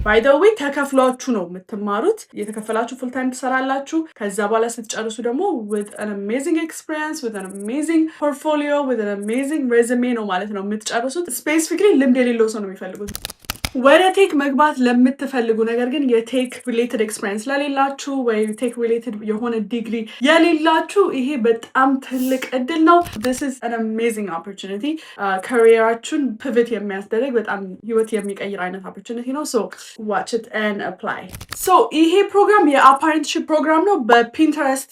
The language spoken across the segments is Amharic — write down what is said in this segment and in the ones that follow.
by the way ተከፍሏችሁ ነው የምትማሩት የተከፈላችሁ full time ትሰራላችሁ ከዛ በኋላ ስትጨርሱ ደግሞ with an amazing experience with an amazing portfolio with an amazing resume ነው ማለት ነው የምትጨርሱት specifically ልምድ የሌለው ሰው ነው የሚፈልጉት ወደ ቴክ መግባት ለምትፈልጉ ነገር ግን የቴክ ሪሌትድ ኤክስፒሪየንስ ለሌላችሁ ወይ ቴክ ሪሌትድ የሆነ ዲግሪ የሌላችሁ ይሄ በጣም ትልቅ እድል ነው this is an amazing opportunity ካሪየራችሁን ፒቮት የሚያስደርግ በጣም ህይወት የሚቀይር አይነት opportunity ነው so watch it and apply so ይሄ ፕሮግራም የአፓረንትሺፕ ፕሮግራም ነው በፒንተረስት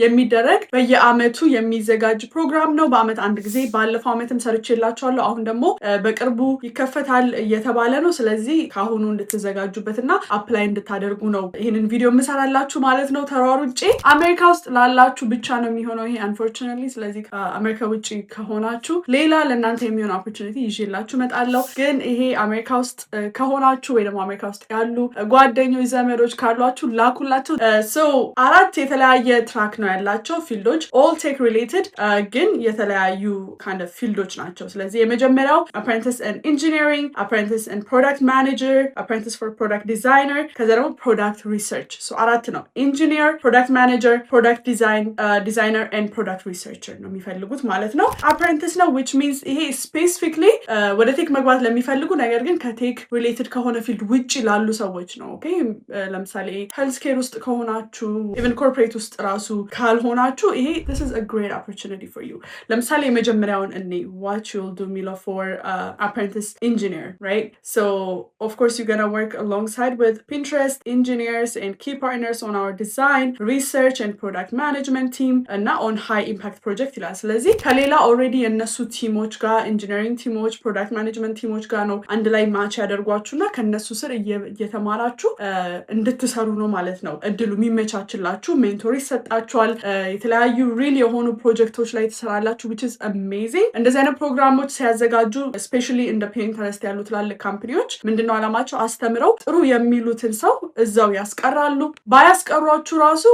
የሚደረግ በየአመቱ የሚዘጋጅ ፕሮግራም ነው በአመት አንድ ጊዜ ባለፈው አመትም ሰርቼላችኋለሁ አሁን ደግሞ በቅርቡ ይከፈታል እየተባለ ነው ስለዚህ ካሁኑ እንድትዘጋጁበትና አፕላይ እንድታደርጉ ነው ይሄንን ቪዲዮ መስራላችሁ ማለት ነው ተሯሩጬ አሜሪካ ውስጥ ላላችሁ ብቻ ነው የሚሆነው ይሄ unfortunately ስለዚህ አሜሪካ ውጪ ከሆናችሁ ሌላ ለእናንተ የሚሆን opportunity ይዤላችሁ መጣለሁ ግን ይሄ አሜሪካ ውስጥ ከሆናችሁ ወይ ደግሞ አሜሪካ ውስጥ ያሉ ጓደኞች ዘመዶች ካሏችሁ ላኩላችሁ so አራት የተለያየ ትራክ ነው ያላቸው ፊልዶች all tech related ግን የተለያዩ kind of ፊልዶች ናቸው ስለዚህ የመጀመሪያው apprentice in engineering apprentice in product manager apprentice for product designer ከዛ ደግሞ product research so አራት ነው engineer product manager product designer and product researcher ነው የሚፈልጉት ማለት ነው apprentice ነው which means ይሄ specifically ወደ ቴክ መግባት ለሚፈልጉ ነገር ግን ከቴክ related ከሆነ ፊልድ ውጪ ላሉ ሰዎች ነው ኦኬ ለምሳሌ health care ውስጥ ከሆናችሁ even corporate ውስጥ ራሱ ካልሆናችሁ ይሄ this is a great opportunity for you ለምሳሌ የመጀመሪያውን እኔ what you'll do Milo for apprentice engineer right so of course you're gonna work alongside with Pinterest engineers and key partners on our design research and product management team and not on high impact project ይላል ስለዚህ ከሌላ already የነሱ ቲሞች ጋር engineering ቲሞች product management ቲሞች ጋር ነው አንድ ላይ ማች ያደርጓችሁና ከነሱ ስር እየተማራችሁ እንድትሰሩ ነው ማለት ነው እድሉ የሚመቻችላችሁ ሜንቶር ይሰጣችኋል የተለያዩ ሪል የሆኑ ፕሮጀክቶች ላይ ትሰራላችሁ which is amazing እንደዚህ አይነት ፕሮግራሞች ሲያዘጋጁ especially in the Pinterest ያሉ ትላልቅ ካምፓኒዎች ምንድነው አላማቸው አስተምረው ጥሩ የሚሉትን ሰው እዛው ያስቀራሉ ባያስቀሯችሁ ራሱ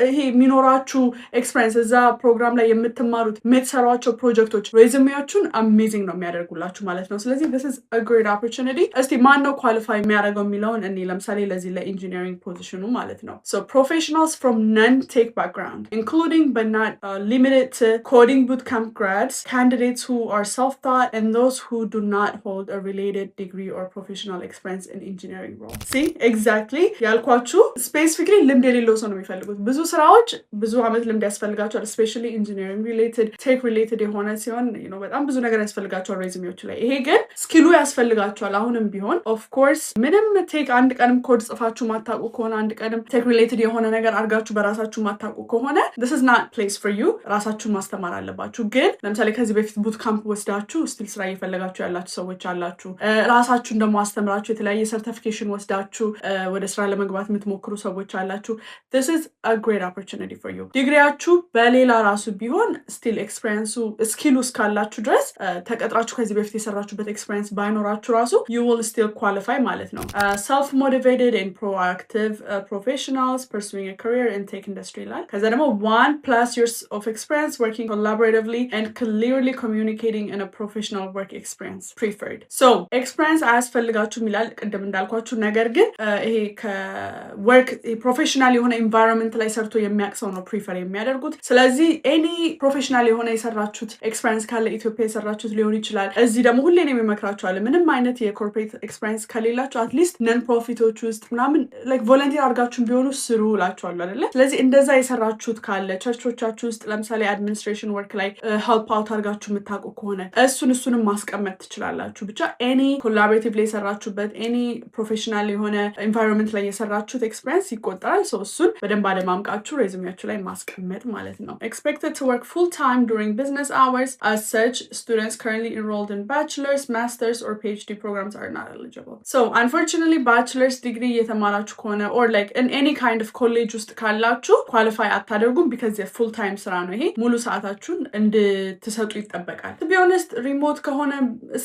ይሄ ሚኖራችሁ ኤክስፒሪየንስ እዛ ፕሮግራም ላይ የምትማሩት የምትሰሯቸው ፕሮጀክቶች ሬዚዩሜያችሁን አሜዚንግ ነው የሚያደርጉላችሁ ማለት ነው ስለዚህ this is a great opportunity እስቲ ማን ነው ኳሊፋይ የሚያደርገው የሚለውን እኔ ለምሳሌ ለዚህ ለኢንጂነሪንግ ፖዚሽኑ ማለት ነው so professionals from non-tech background including but not limited to coding bootcamp grads candidates who are self-taught and those who do not hold a related degree or professional experience in engineering role see exactly ያልኳችሁ specifically ልምድ የሌለው ሰው ነው የሚፈልጉት ብዙ ስራዎች ብዙ አመት ልምድ ያስፈልጋቸዋል especially engineering related tech related የሆነ ሲሆን በጣም ብዙ ነገር ያስፈልጋቸዋል ሬዚዩሜዎች ላይ ይሄ ግን ስኪሉ ያስፈልጋቸዋል አሁንም ቢሆን of course ምንም ቴክ አንድ ቀንም ኮድ ጽፋችሁ ማታውቁ ከሆነ አንድ ቀንም ቴክ related የሆነ ነገር አርጋችሁ በራሳችሁ ማታውቁ ከሆነ this is not place for you ራሳችሁን ማስተማር አለባችሁ ግን ለምሳሌ ከዚህ በፊት ቡት ካምፕ ወስዳችሁ ስቲል ስራ እየፈለጋችሁ ያላችሁ ሰዎች አላችሁ ራሳችሁን ደግሞ አስተምራችሁ የተለያየ ሰርቲፊኬሽን ወስዳችሁ ወደ ስራ ለመግባት የምትሞክሩ ሰዎች አላችሁ this is a great opportunity for you ዲግሪያችሁ በሌላ ራሱ ቢሆን ስቲል ኤክስፒሪየንሱ ስኪሉ እስካላችሁ ድረስ ተቀጥራችሁ ከዚህ በፊት የሰራችሁበት ኤክስፒሪየንስ ባይኖራችሁ ራሱ you will still qualify ማለት ነው self motivated and proactive professionals pursuing a career in tech industry ላይ ከዛ ደግሞ 1+ years of experience working collaboratively and clearly communicating in a professional work experience preferred so experience አያስፈልጋችሁም ይላል ቅድም እንዳልኳችሁ ነገር ግን ይሄ ከወርክ ፕሮፌሽናል የሆነ ኢንቫይሮንመንት ላይ ሰርቶ የሚያውቅ ሰው ነው ፕሪፈር የሚያደርጉት ስለዚህ ኤኒ ፕሮፌሽናል የሆነ የሰራችሁት ኤክስፒሪየንስ ካለ ኢትዮጵያ የሰራችሁት ሊሆን ይችላል እዚህ ደግሞ ሁሌ ነው የሚመክራችኋል ምንም አይነት የኮርፖሬት ኤክስፒሪየንስ ከሌላችሁ አትሊስት ነን ፕሮፊቶች ውስጥ ምናምን ላይክ ቮለንቲር አድርጋችሁ ቢሆኑ ስሩ እላችኋለሁ አይደለ ስለዚህ እንደዛ የሰራችሁት ካለ ቸርቾቻችሁ ውስጥ ለምሳሌ አድሚኒስትሬሽን ወርክ ላይ ሄልፕ አውት አድርጋችሁ የምታውቁ ከሆነ እሱንም ማስቀመጥ ትችላላችሁ ብቻ ኤኒ ኮላቦሬቲቭ ላይ የሰራችሁበት ኤኒ ፕሮፌሽናል የሆነ ኢንቫይሮንመንት ላይ የሰራችሁት ኤክስፒሪየንስ ይቆጠራል so እሱን በደንብ አደማምቃችሁ ሬዚዩሜያችሁ ላይ ማስቀመጥ ማለት ነው expected to work full time during business hours as such students currently enrolled in bachelor's master's or PhD programs are not eligible so unfortunately bachelor's degree የተማራችሁ ከሆነ or like in any kind of college ውስጥ ካላችሁ qualify አታደርጉም because the full time ስራ ነው ይሄ ሙሉ ሰዓታችሁን እንድትሰጡ ይጠበቃል to be honest remote ከሆነ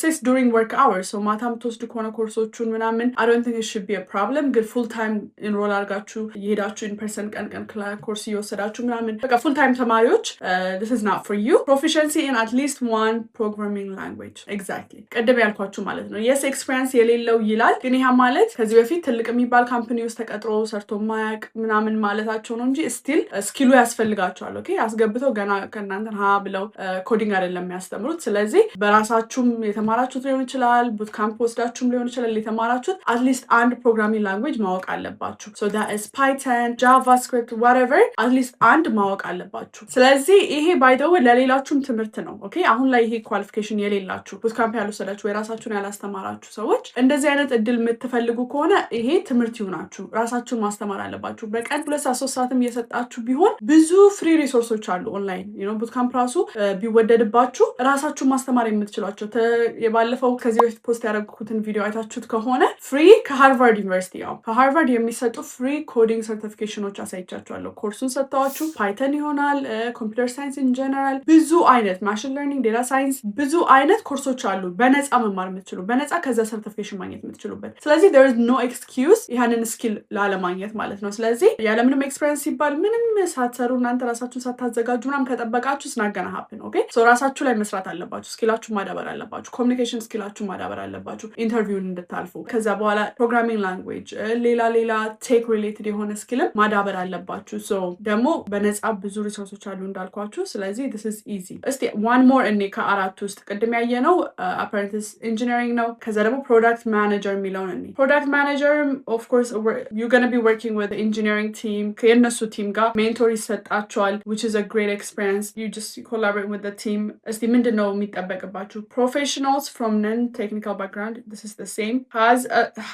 says during work hours so ማታም የምትወስዱ ከሆነ ኮርሶቹን ምናምን I don't think it should be a problem ግን full time enroll አድርጋችሁ የሄዳችሁ in person ቀን ኮርስ እየወሰዳችሁ ምናምን በቃ full time ተማሪዎች this is not for you. Proficiency in at least one programming language. Exactly. ቅድም ያልኳችሁ ማለት ነው yes experience የሌለው ይላል ግን ይሄ ማለት ከዚህ በፊት ትልቅ የሚባል ካምፓኒ ውስጥ ተቀጥሮ ሰርቶ ማያቅ ምናምን ማለታቸው ነው እንጂ still ስኪሉ ያስፈልጋቸዋል ኦኬ አስገብተው ገና ከእናንተ ብለው ኮዲንግ አይደለም የሚያስተምሩት ስለዚህ በራሳችሁም የተማራችሁት ሊሆን ይችላል ቡት ካምፕ ወስዳችሁም ሊሆን ይችላል የተማራችሁት at least አንድ ፕሮግራሚንግ ላንጉዌጅ ማወቅ አለባችሁ so that is Python JavaScript whatever at least አንድ ማወቅ አለባችሁ ስለዚህ ይሄ by the way ለሌላችሁም ትምህርት ነው ኦኬ አሁን ላይ ይሄ ኳሊፊኬሽን የሌላችሁ ቡት ካምፕ ያልወሰዳችሁ ወይ ራሳችሁን ያላስተማራችሁ ሰዎች እንደዚህ አይነት እድል የምትፈልጉ ከሆነ ይሄ ትምህርት ይሁናችሁ ራሳችሁን ማስተማር አለባችሁ በቀን 2 ሰዓት 3 ሰዓትም እየሰጣችሁ ቢሆን ብዙ ፍሪ ሪሶርሶች አሉ ኦንላይን ቡት ካምፕ ራሱ ቢወደድባችሁ ራሳችሁን ማስተማር የምትችሏቸው የባለፈው ከዚህ በፊት ፖስት ያደረኩትን ቪዲዮ አይታችሁት ከሆነ ፍሪ ከሃርቫርድ ዩኒቨርሲቲ ከሃርቫርድ የሚሰጡ ፍሪ ኮዲንግ ሰርቲፊኬሽኖች አሳይቻችኋለሁ ኮርሱን ሰጥተዋችሁ ፓይተን ይሆናል ኮምፒውተር ሳይንስ ኢን ጀነራል ብዙ አይነት ማሽን ለርኒንግ ዴታ ሳይንስ ብዙ አይነት ኮርሶች አሉ በነፃ መማር የምትችሉ በነፃ ከዛ ሰርቲፊኬሽን ማግኘት የምትችሉበት ስለዚህ there is no excuse ያንን ስኪል ላለማግኘት ማለት ነው ስለዚህ ያለምንም ኤክስፒሪየንስ ሲባል ምንም ሳትሰሩ እናንተ ራሳችሁን ሳታዘጋጁ ምናምን ከጠበቃችሁ ስናገና happen ኦኬ ሶ ራሳችሁ ላይ መስራት አለባችሁ ስኪላችሁ ማዳበር አለባችሁ ኮሚኒኬሽን ስኪላችሁ ማዳበር አለባችሁ ኢንተርቪውን እንድታልፉ ከዛ በኋላ ፕሮግራሚንግ ላንጉዌጅ ሌላ ቴክ ሪሌትድ የሆነ ስኪል ማዳበር አለባችሁ ሶ ደግሞ በነፃ ብዙ ሪሶርሶች አሉ እንዳልኳችሁ ስለዚህ this is easy እስቲ one more እኔ ከአራት ውስጥ ቅድም ያየነው apprentice engineering ነው ከዛ ደግሞ product manager የሚለውን እኔ product manager of course you're going to be working with the engineering team ከነሱ ቲም ጋር ሜንቶር ይሰጣቸዋል which is a great experience you just collaborate with the team እስቲ ምንድነው የሚጠበቅባችሁ professionals from non-technical background this is the same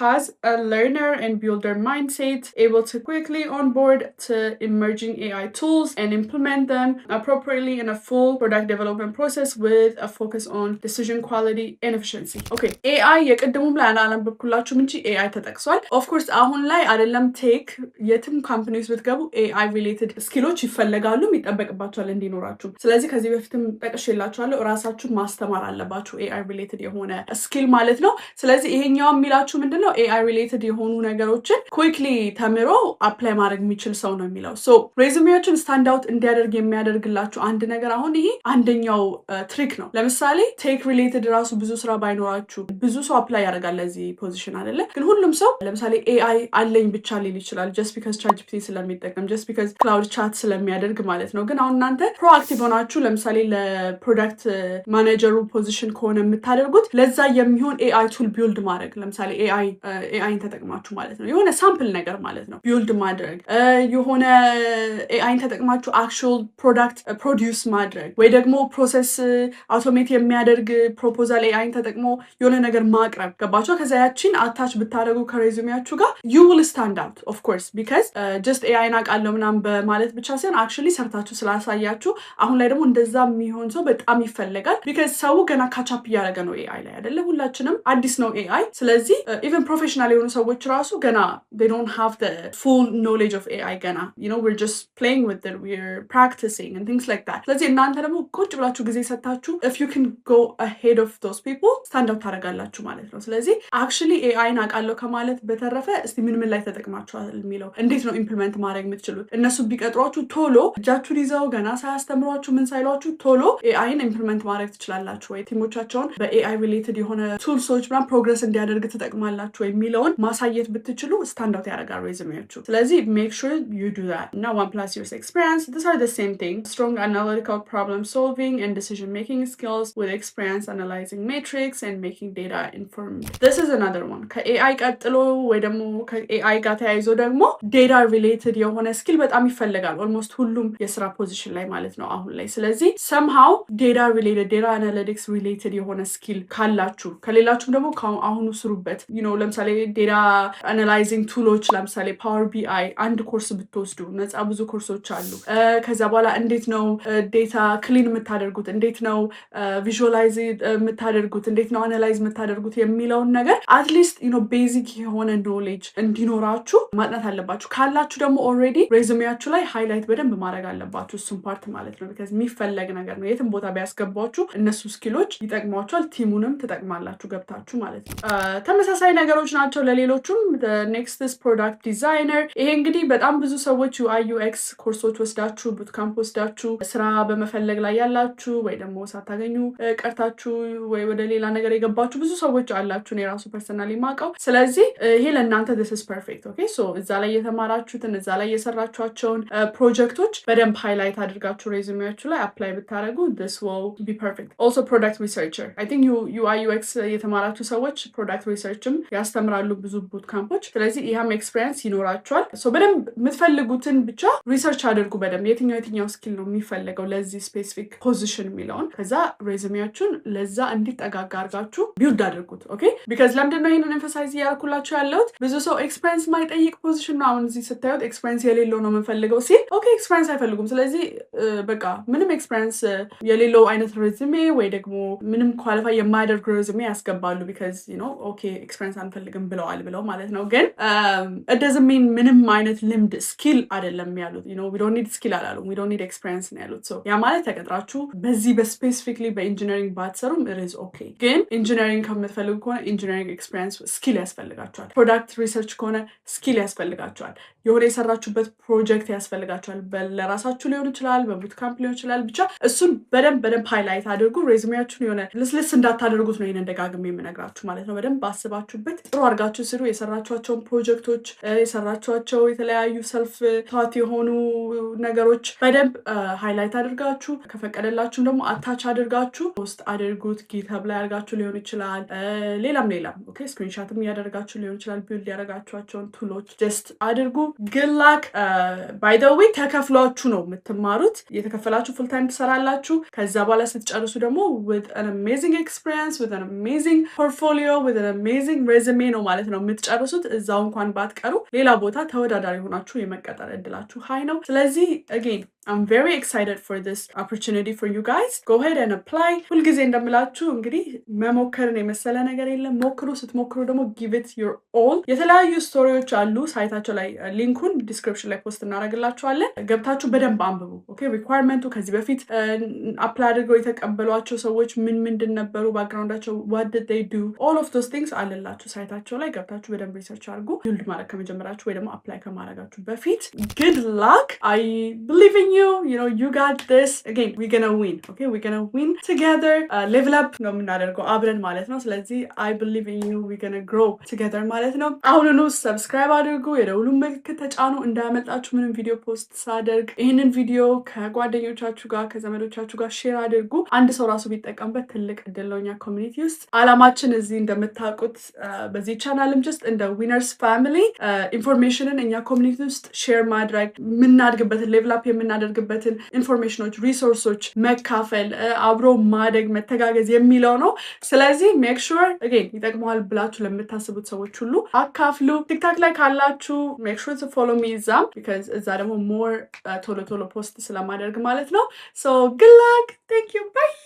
has a learner and builder mindset able to quickly onboard to emerging AI tools and implement them appropriately in a full product development process with a focus on decision quality and efficiency okay AI የቀደሙም ላይ አላነበብኩላችሁም እንጂ AI ተጠቅሷል of course አሁን ላይ አይደለም ቴክ የትም ካምፓኒስ ብትገቡ AI related ስኪሎች ይፈልጋሉ የሚጠበቅባቸዋል እንዲኖራችሁ ስለዚህ ከዚህ በፊትም ጠቅሼላችኋለሁ ራሳችሁን ማስተማር አለባችሁ AI related የሆነ ስኪል ማለት ነው ስለዚህ ይሄኛው የሚላችሁ ምንድነው AI related የሆኑ ነገሮችን quickly ተምሮ አፕላይ ማድረግ የሚችል ሰው ነው የሚለው so ሬዚዩሜዎችን ስታንድ አውት እንዲያደርግ የሚያደርግላችሁ አንድ ነገር አሁን ይሄ አንደኛው ትሪክ ነው ለምሳሌ ቴክ ሪሌትድ ራሱ ብዙ ስራ ባይኖራችሁ ብዙ ሰው አፕላይ ያደርጋል ለዚህ ፖዚሽን አይደለ ግን ሁሉም ሰው ለምሳሌ AI አለኝ ብቻ ሊል ይችላል just because ChatGPT ስለሚጠቀም just because cloud chat ስለሚያደርግ ማለት ነው ግን አሁን እናንተ ፕሮአክቲቭ ሆናችሁ ለምሳሌ ለፕሮዳክት ማኔጀሩ ፖዚሽን ከሆነ የምታደርጉት ለዛ የሚሆን AI ቱል ቢልድ ማድረግ ለምሳሌ AIን ተጠቅማችሁ ማለት ነው የሆነ ሳምፕል ነገር ማለት ነው ቢልድ ማድረግ የሆነ AIን ተጠቅማችሁ actual product produce ማድረግ ወይ ደግሞ ፕሮሰስ አውቶሜት የሚያደርግ ፕሮፖዛል AIን ተጠቅሞ የሆነ ነገር ማቅረብ ገባችሁ ከዛ ያቺን አታች ብታደርጉ ከሬዚዩሜያችሁ ጋር you will stand out of course because just AIን አውቃለሁ ምናምን በማለት ብቻ ሳይሆን actually ሰርታችሁ ስላሳያችሁ አሁን ላይ ደግሞ እንደዛ የሚሆን ሰው በጣም ይፈልጋል because ሰው ገና ካቻፕ እያደረገ ነው AI ላይ አይደለ ሁላችንም አዲስ ነው AI ስለዚህ even professional የሆኑ ሰዎች ራሱ ገና they don't have the full knowledge of AI ገና we're just playing with it we're practicing and things like that ስለዚህ እናንተ ደግሞ ቁጭ ብላችሁ ጊዜ ሰጣችሁ if you can go ahead of those people stand out ታደርጋላችሁ ማለት ነው ስለዚህ actually AIን አውቃለሁ ከማለት በተረፈ እስቲ ምን ላይ ተጠቅማችኋል የሚለው እንዴት ነው ኢምፕሊመንት ማድረግ የምትችሉት እነሱ ቢቀጥሯችሁ ቶሎ እጃችሁን ይዘው ገና ሳያስተምሯችሁ ምን ሳይሏችሁ ቶሎ AIን ኢምፕሊመንት ማድረግ ትችላላችሁ ወይ ቲሞቻቸውን በAI related የሆነ ቱልሶች ምናምን ፕሮግረስ እንዲያደርግ ትጠቅማላችሁ ወይ የሚለውን ማሳየት ብትችሉ ስታንድ አውት ያደርጋል ሬዚዩሜያችሁ ስለዚህ make sure you do that now 1+ years experience these are the same thing strong analytical problem solving and decision making skills with experience analyzing metrics and making data informed this is another one ከAI ቀጥሎ ወይ ደግሞ ከAI ጋር ተያይዞ ደግሞ data related የሆነ ስኪል በጣም ይፈልጋል almost ሁሉም የስራ ፖዚሽን ላይ ማለት ነው አሁን ላይ ስለዚህ somehow data related data analytics related የሆነ ስኪል ካላችሁ ከሌላችሁ ደግሞ አሁኑ ስሩበት ለምሳሌ data analyzing ቱሎች ለምሳሌ Power BI አንድ ኮርስ ብትወስዱ ነፃ ብዙ ኮርሶች አሉ ከዛ በኋላ እንዴት ነው ዴታ ክሊን የምታደርጉት እንዴት ነው ቪዥዋላይዝ የምታደርጉት እንዴት ነው አናላይዝ የምታደርጉት የሚለውን ነገር አትሊስት ቤዚክ የሆነ ኖሌጅ እንዲኖራችሁ ማጥናት አለባችሁ ካላችሁ ደግሞ ኦልሬዲ ሬዚዩሜያችሁ ላይ ሃይላይት በደንብ ማድረግ አለባችሁ እሱን ፓርት ማለት ነው የሚፈለግ ነገር ነው የትም ቦታ ቢያስገባችሁ እነሱ ስኪሎች ይጠቅሟችኋል ቲሙንም ትጠቅማላችሁ ገብታ ገብታችሁ ማለት ነው። ተመሳሳይ ነገሮች ናቸው ለሌሎቹም። ኔክስት ፕሮዳክት ዲዛይነር። ይሄ እንግዲህ በጣም ብዙ ሰዎች ዩአይ ዩኤክስ ኮርሶች ወስዳችሁ ቡትካምፕ ወስዳችሁ ስራ በመፈለግ ላይ ያላችሁ ወይ ደግሞ ሳታገኙ ቀርታችሁ ወይ ወደ ሌላ ነገር የገባችሁ ብዙ ሰዎች አላችሁ፣ የራሱ ፐርሰናሊ ማቀው። ስለዚህ ይሄ ለእናንተ this is perfect ኦኬ። ሶ እዛ ላይ የተማራችሁትን እዛ ላይ የሰራችኋቸውን ፕሮጀክቶች በደንብ ሃይላይት አድርጋችሁ ሬዚሜያችሁ ላይ አፕላይ ብታደርጉ this will be perfect. also product researcher I think ዩአይ ዩኤክስ የተማራችሁ ሰዎች ፕሮዳክት ሪሰርችም ያስተምራሉ ብዙ ቡት ካምፖች። ስለዚህ ይሄም ኤክስፒሪየንስ ይኖራችኋል። ሶ በደንብ የምትፈልጉትን ብቻ ሪሰርች አድርጉ በደንብ የትኛው ስኪል ነው የሚፈልገው ለዚህ ስፔሲፊክ ፖዚሽን የሚለውን። ከዛ ሬዚሜያችሁን ለዛ እንዲጠጋጋ አድርጋችሁ ቢውልድ አድርጉት ኦኬ። ቢካዝ ለምንድነው ይሄንን ኤምፋሳይዝ እያደረኩላችሁ ያለሁት ብዙ ሰው ኤክስፒሪየንስ ማይጠይቅ ፖዚሽን ነው አሁን እዚህ ስታዩት ኤክስፒሪየንስ የሌለው ነው የምንፈልገው ሲል ኦኬ ኤክስፒሪየንስ አይፈልጉም። ስለዚህ በቃ ምንም ኤክስፒሪየንስ የሌለው አይነት ሬዚሜ ወይ ደግሞ ምንም ኳሊፋይ የማያደርግ ሬዚሜ ያስገባሉ። ቢካዝ ኦኬ ኤክስፒሪየንስ አንፈልግም ብለዋል ብለው ማለት ነው። ግን it doesn't mean ምንም አይነት ልምድ ስኪል አይደለም ያሉት we don't need ስኪል አላሉም we don't need experience ነው ያሉት። ሶ ያ ማለት ተቀጥራችሁ በዚህ በስፔሲፊክሊ በኢንጂነሪንግ ባትሰሩም it is okay። ግን ኢንጂነሪንግ ከምትፈልጉ ከሆነ ኢንጂነሪንግ ኤክስፒሪየንስ ስኪል ያስፈልጋቸዋል። ፕሮዳክት ሪሰርች ከሆነ ስኪል ያስፈልጋቸዋል። የሆነ የሰራችሁበት ፕሮጀክት ያስፈልጋቸዋል። ለራሳችሁ ሊሆን ይችላል፣ በቡት ካምፕ ሊሆን ይችላል። ብቻ እሱን በደንብ ሃይላይት አድርጉ። ሬዚሜያችሁን የሆነ ልስልስ እንዳታደርጉት ነው ይሄንን ደጋግሜ የምነግራችሁ ማለት ነው። በደንብ አስባችሁበት ጥሩ አድርጋችሁ ስሩ። የሰራችኋቸውን ፕሮጀክቶች የሰራችኋቸው የተለያዩ ሰልፍ ታት የሆኑ ነገሮች በደንብ ሃይላይት አድርጋችሁ ከፈቀደላችሁም ደግሞ አታች አድርጋችሁ ፖስት አድርጉት። ጊትሀብ ላይ አድርጋችሁ ሊሆን ይችላል፣ ሌላም ኦኬ ስክሪንሻትም እያደረጋችሁ ሊሆን ይችላል። ቢልድ ያደረጋችኋቸውን ቱሎች ጀስት አድርጉ። good luck። by the way ተከፍሏችሁ ነው የምትማሩት። የተከፈላችሁ ፉል ታይም ትሰራላችሁ። ከዛ በኋላ ስትጨርሱ ደግሞ with an amazing experience with an amazing portfolio with an amazing resume ነው ማለት ነው የምትጨርሱት። እዛው እንኳን ባትቀሩ ሌላ ቦታ ተወዳዳሪ ሆናችሁ የመቀጠር እድላችሁ ሃይ ነው። ስለዚህ again I'm very excited for this opportunity for you guys. Go ahead and apply. ሁልጊዜ እንደምላችሁ እንግዲህ መሞከርን የመሰለ ነገር የለም። ሞክሩ። ስትሞክሩ ደግሞ give it your all። የተለያዩ ስቶሪዎች አሉ ሳይታቸው ላይ ሊንኩን ዲስክሪፕሽን ላይ ፖስት እናደርግላችኋለን። ገብታችሁ በደንብ አንብቡ ኦኬ። ሪኳየርመንቱ ከዚህ በፊት አፕላይ አድርገው የተቀበሏቸው ሰዎች ምንድን ነበሩ፣ ባክግራውንዳቸው what did they do, all of those things አለላችሁ ሳይታቸው ላይ። ገብታችሁ በደንብ ሪሰርች አድርጉ ቢልድ ማድረግ ከመጀመራችሁ ወይ ደግሞ አፕላይ ከማድረጋችሁ በፊት። good luck. I believe in you got this. Again we're gonna win okay, we're gonna win together. Level up ነው የምናደርገው አብረን ማለት ነው። ስለዚህ I believe in you, we're gonna grow together ማለት ነው። አሁኑኑ ሰብስክራይብ አድርጉ፣ የደውሉን ምልክት ተጫኑ እንዳያመልጣችሁ ምንም ቪዲዮ ፖስት ሳደርግ። ይህንን ቪዲዮ ከጓደኞቻችሁ ጋር ከዘመዶቻችሁ ጋር ሼር አድርጉ። አንድ ሰው ራሱ ቢጠቀምበት ትልቅ እድል ነው። እኛ ኮሚኒቲ ውስጥ አላማችን እዚህ እንደምታውቁት በዚህ ቻናልም ጀስት እንደ ዊነርስ ፋሚሊ ኢንፎርሜሽንን እኛ ኮሚኒቲ ውስጥ ሼር ማድረግ የምናድግበትን ሌቭል አፕ የምናደርግበትን ኢንፎርሜሽኖች ሪሶርሶች መካፈል አብሮ ማደግ መተጋገዝ የሚለው ነው። ስለዚህ ሜክ ሹር አጌን ይጠቅመዋል ብላችሁ ለምታስቡት ሰዎች ሁሉ አካፍሉ። ቲክታክ ላይ ካላችሁ ሜክ ሹር ቱ ፎሎ ሚ እዛም ቢካዝ እዛ ደግሞ ሞር ቶሎ ፖስት ስለማደርግ ማለት ነው። ሶ good luck. Thank you. Bye.